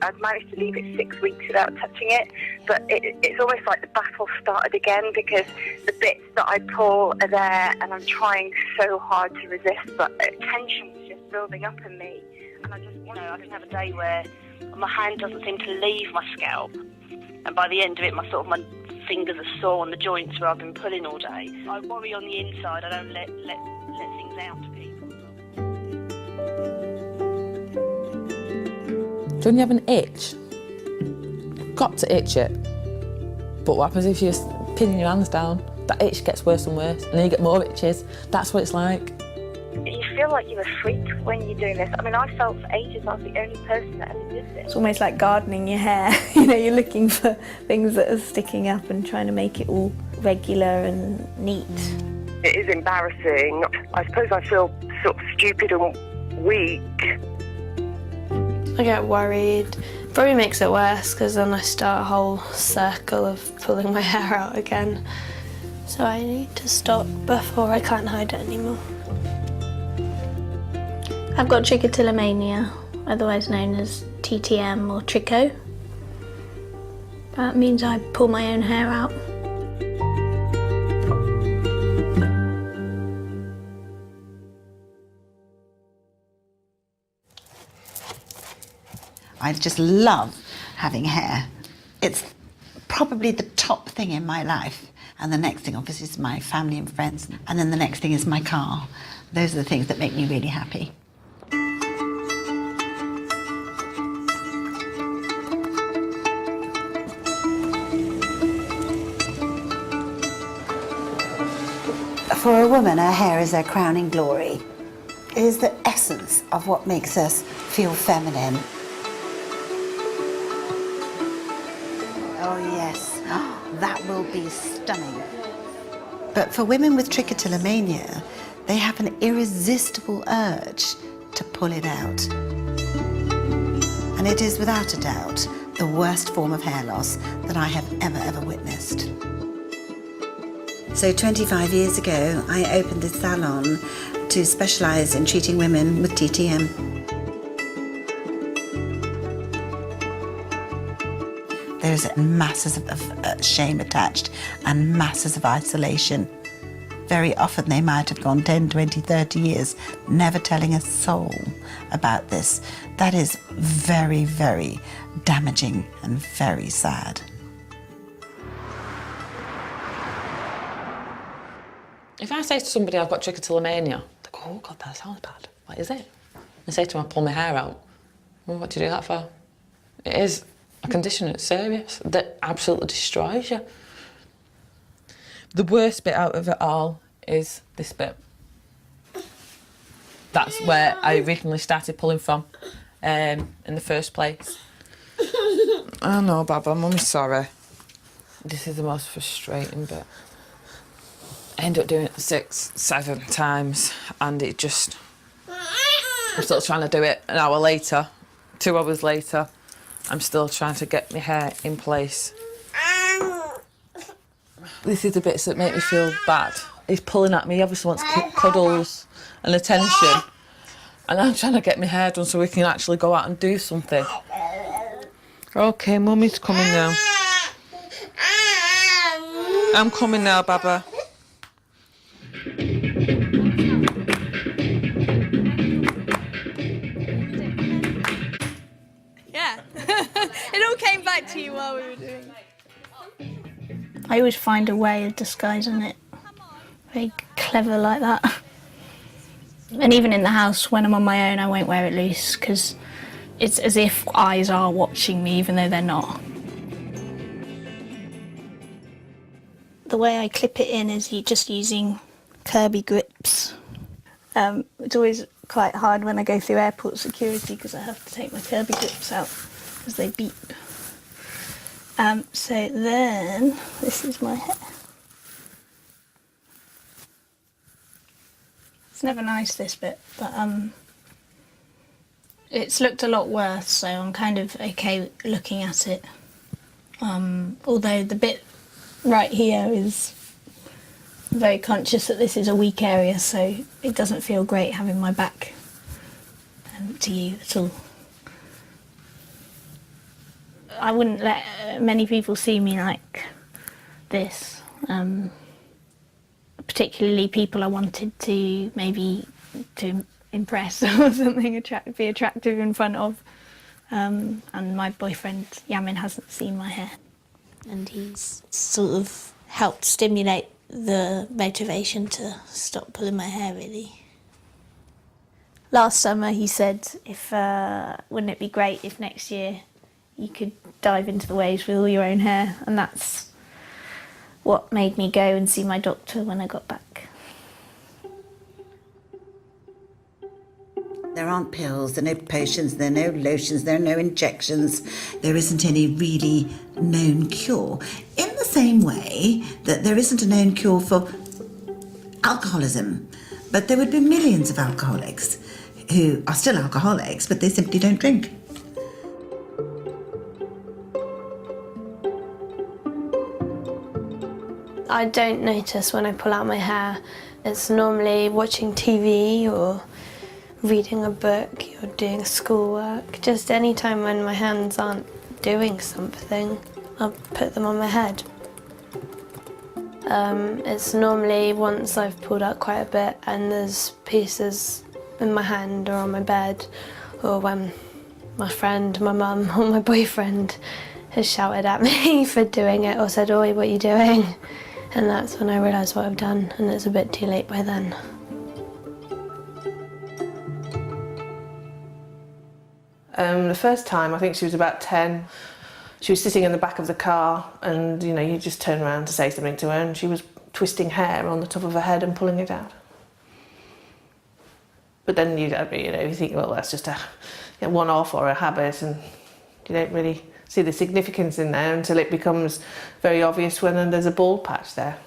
I'd managed to leave it 6 weeks without touching it, but it's almost like the battle started again, because the bits that I pull are there and I'm trying so hard to resist, but tension was just building up in me. And I just, I can have a day where my hand doesn't seem to leave my scalp, and by the end of it, my fingers are sore on the joints where I've been pulling all day. I worry on the inside. I don't let things out to people. When you have an itch, got to itch it. But what happens if you're pinning your hands down? That itch gets worse and worse, and then you get more itches. That's what it's like. You feel like you're a freak when you're doing this. I mean, I felt for ages I was the only person that ever did this. It's almost like gardening your hair. You know, you're looking for things that are sticking up and trying to make it all regular and neat. It is embarrassing. I suppose I feel sort of stupid and weak. I get worried. Probably makes it worse, because then I start a whole circle of pulling my hair out again. So I need to stop before I can't hide it anymore. I've got Trichotillomania, otherwise known as TTM or Tricho. That means I pull my own hair out. I just love having hair. It's probably the top thing in my life. And the next thing, obviously, is my family and friends. And then the next thing is my car. Those are the things that make me really happy. For a woman, her hair is her crowning glory. It is the essence of what makes us feel feminine. Oh yes, that will be stunning. But for women with trichotillomania, they have an irresistible urge to pull it out. And it is without a doubt the worst form of hair loss that I have ever witnessed. So 25 years ago, I opened this salon to specialise in treating women with TTM. There's masses of shame attached and masses of isolation. Very often they might have gone 10, 20, 30 years never telling a soul about this. That is very, very damaging and very sad. If I say to somebody I've got trichotillomania, they go, oh God, that sounds bad. What is it? I say to them, I pull my hair out. Well, what do you do that for? It is a condition that's serious, that absolutely destroys you. The worst bit out of it all is this bit. That's where I originally started pulling from in the first place. Oh no, Baba, Mummy's sorry. This is the most frustrating bit. I end up doing it 6, 7 times, and it just... I'm still trying to do it an hour later, 2 hours later. I'm still trying to get my hair in place. This is the bits that make me feel bad. He's pulling at me, he obviously wants cuddles and attention. And I'm trying to get my hair done so we can actually go out and do something. OK, Mummy's coming now. I'm coming now, Baba. Yeah, it all came back to you while we were doing it. I always find a way of disguising it. Very clever like that. And even in the house, when I'm on my own, I won't wear it loose, because it's as if eyes are watching me, even though they're not. The way I clip it in is just using Kirby grips. It's always quite hard when I go through airport security, because I have to take my Kirby grips out because they beep. So then, this is my hair. It's never nice, this bit, but it's looked a lot worse, so I'm kind of okay looking at it. Although the bit right here is very conscious that this is a weak area, so it doesn't feel great having my back to you at all. I wouldn't let many people see me like this. Particularly people I wanted to maybe to impress or something, be attractive in front of. And my boyfriend Yamin hasn't seen my hair. And he's sort of helped stimulate the motivation to stop pulling my hair, really. Last summer he said, wouldn't it be great if next year you could dive into the waves with all your own hair, and that's what made me go and see my doctor when I got back. There aren't pills, there are no potions, there are no lotions, there are no injections. There isn't any really known cure. In the same way that there isn't a known cure for alcoholism, but there would be millions of alcoholics who are still alcoholics, but they simply don't drink. I don't notice when I pull out my hair. It's normally watching TV or reading a book or doing schoolwork. Just any time when my hands aren't doing something, I'll put them on my head. It's normally once I've pulled out quite a bit and there's pieces in my hand or on my bed, or when my friend, my mum or my boyfriend has shouted at me for doing it or said, "Oi, what are you doing?" And that's when I realise what I've done, and it's a bit too late by then. The first time, I think she was about 10, she was sitting in the back of the car, and you just turn around to say something to her, and she was twisting hair on the top of her head and pulling it out. But then you think, well, that's just a one-off or a habit, and you don't really see the significance in there until it becomes very obvious when there's a bald patch there.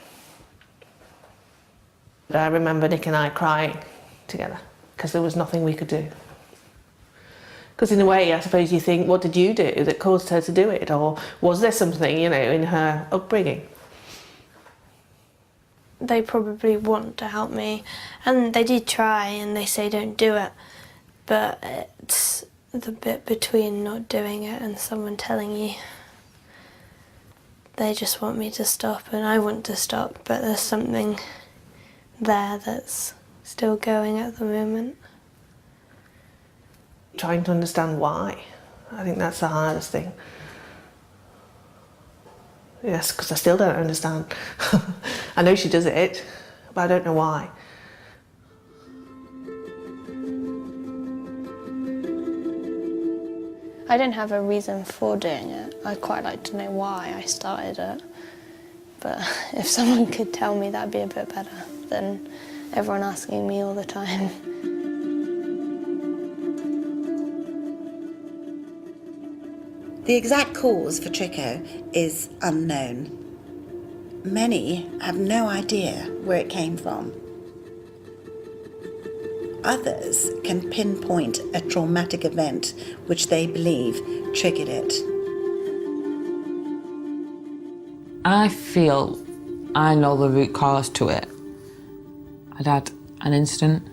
But I remember Nick and I crying together because there was nothing we could do. Because in a way, I suppose you think, what did you do that caused her to do it? Or was there something, in her upbringing? They probably want to help me, and they did try, and they say don't do it, but it's the bit between not doing it and someone telling you. They just want me to stop, and I want to stop, but there's something there that's still going at the moment. Trying to understand why. I think that's the hardest thing. Yes, because I still don't understand. I know she does it, but I don't know why. I don't have a reason for doing it. I'd quite like to know why I started it. But if someone could tell me, that'd be a bit better than everyone asking me all the time. The exact cause for tricho is unknown. Many have no idea where it came from. Others can pinpoint a traumatic event which they believe triggered it. I feel I know the root cause to it. I'd had an incident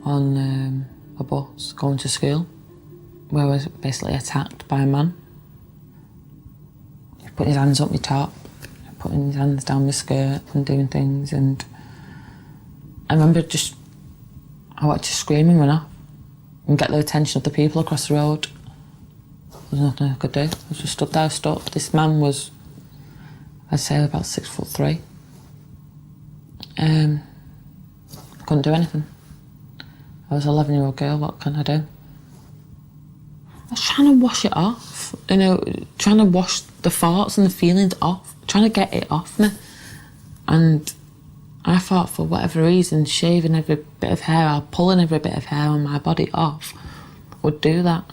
on a bus going to school where I was basically attacked by a man. He put his hands up my top, putting his hands down my skirt and doing things, and I remember I wanted to scream and run off and get the attention of the people across the road. There was nothing I could do. I was just stood there, stuck. This man was, I'd say, about 6'3". I couldn't do anything. I was an 11-year-old girl, what can I do? I was trying to wash it off, trying to wash the thoughts and the feelings off, trying to get it off me. And I thought, for whatever reason, shaving every bit of hair or pulling every bit of hair on my body off would do that.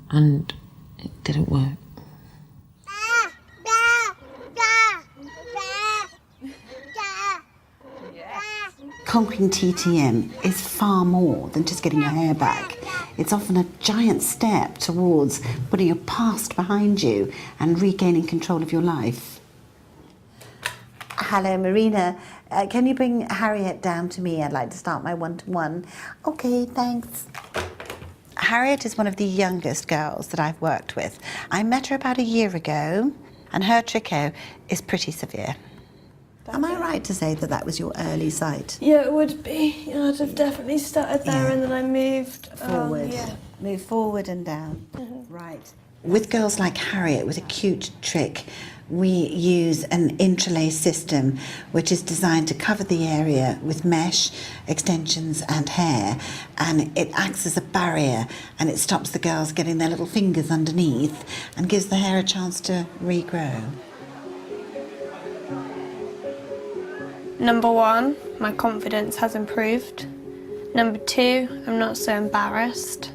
And it didn't work. Conquering TTM is far more than just getting your hair back. It's often a giant step towards putting your past behind you and regaining control of your life. Hello, Marina. Can you bring Harriet down to me? I'd like to start my one-to-one. Okay, thanks. Harriet is one of the youngest girls that I've worked with. I met her about a year ago, and her tricot is pretty severe. Am I right to say that that was your early site? Yeah, it would be. I'd have definitely started there and then I moved Forward. Move forward and down. Right. With girls like Harriet with acute trick, we use an interlace system which is designed to cover the area with mesh, extensions and hair, and it acts as a barrier and it stops the girls getting their little fingers underneath and gives the hair a chance to regrow. Number 1, my confidence has improved. Number 2, I'm not so embarrassed.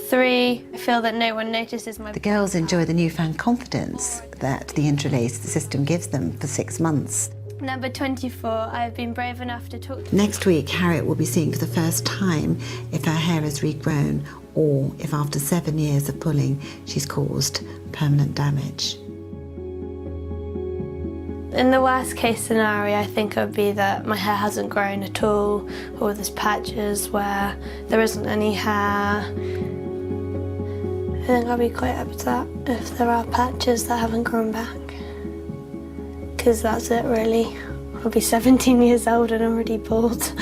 3, I feel that no one notices my... The girls enjoy the newfound confidence that the interlace system gives them for 6 months. Number 24, I've been brave enough to talk... Next week, Harriet will be seeing for the first time if her hair has regrown or if after 7 years of pulling, she's caused permanent damage. In the worst case scenario, I think it would be that my hair hasn't grown at all, or there's patches where there isn't any hair. I think I'll be quite upset if there are patches that haven't grown back. Because that's it really. I'll be 17 years old and already bald.